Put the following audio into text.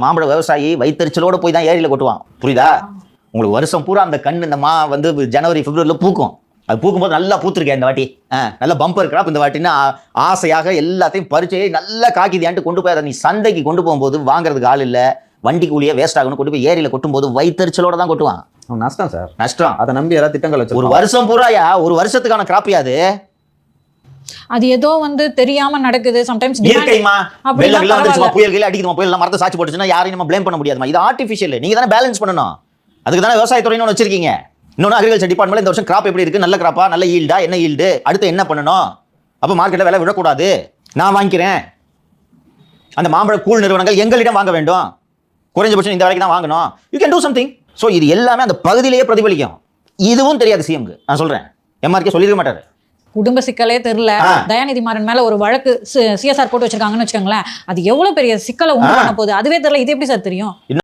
மாம்பழ விவசாயி வயிற்றுச்சலோட போய் தான் ஏரியில கொட்டுவான். புரியுதா? உங்களுக்கு வருஷம் பூரா அந்த கண்ணு இந்த வந்து ஜனவரி பிப்ரவரியில பூக்கும். அது பூக்கும்போது நல்லா பூத்துருக்கேன் இந்த வாட்டி, நல்லா பம்பர் கிராப் இந்த வாட்டின்னு ஆசையாக எல்லாத்தையும் பறிச்சு நல்லா காக்கிதியான்ட்டு கொண்டு போய் அதை நீ சந்தைக்கு கொண்டு போகும்போது வாங்குறதுக்கு ஆள் இல்லை, வண்டி கூலியே வேஸ்ட் ஆகணும், கொண்டு போய் ஏரியில கொட்டும் போது வயிற்றுச்சலோட தான் கொட்டுவான். நஷ்டம் சார், நஷ்டம். அதை நம்பி ஏதாவது திட்டங்கள் வச்சு ஒரு வருஷம் பூராயா, ஒரு வருஷத்துக்கான கிராப்பியாது. அது ஏதோ தெரியாம நடக்குது. சம்டைம்ஸ் இயற்கைமா வெள்ளம் வந்துருச்சுமா, புயல்களே அடிக்குதுமா, புயல் மரத்தை சாட்சி போட்டுச்சுன்னா யாரையும் நம்ம ப்ளேம் பண்ண முடியாதுமா. இது ஆர்டிஃபிஷியல், நீங்க தானே பேலன்ஸ் பண்ணணும். அதுக்கு தானே விவசாயத்துறைன்னு வச்சிருக்கீங்க. இன்னொன்று அக்ரிகல்ச்சர் டிபார்ட்மெண்ட்ல இந்த வருஷம் கிராப் எப்படி இருக்கு, நல்ல கிராப்பா, நல்ல ஈல்டா, என்ன ஈல்டு, அடுத்து என்ன பண்ணணும், அப்போ மார்க்கெட்டில் விலை விடக்கூடாது, நான் வாங்கிக்கிறேன். அந்த மாம்பழ கூழ் நிறுவனங்கள் எங்களிடம் வாங்க வேண்டும், குறைஞ்சபட்சம் இந்த வரைக்கும் தான் வாங்கணும். You can do something. So இது எல்லாமே அந்த பகுதியிலேயே பிரதிபலிக்கும். இதுவும் தெரியாது சிஎம்க்கு. நான் சொல்றேன், எம்ஆர்கே சொல்லிருக்க மாட்டாரு. குடும்ப சிக்கலே தெரியல, தயாநிதி மாறன் மேல ஒரு வழக்கு சிஎஸ்ஆர் போட்டு வச்சிருக்காங்கன்னு வச்சுக்கோங்களேன். அது எவ்வளவு பெரிய சிக்கலை உண்டு பண்ண போகுது அதுவே தெரியல. இது எப்படி சார் தெரியும்?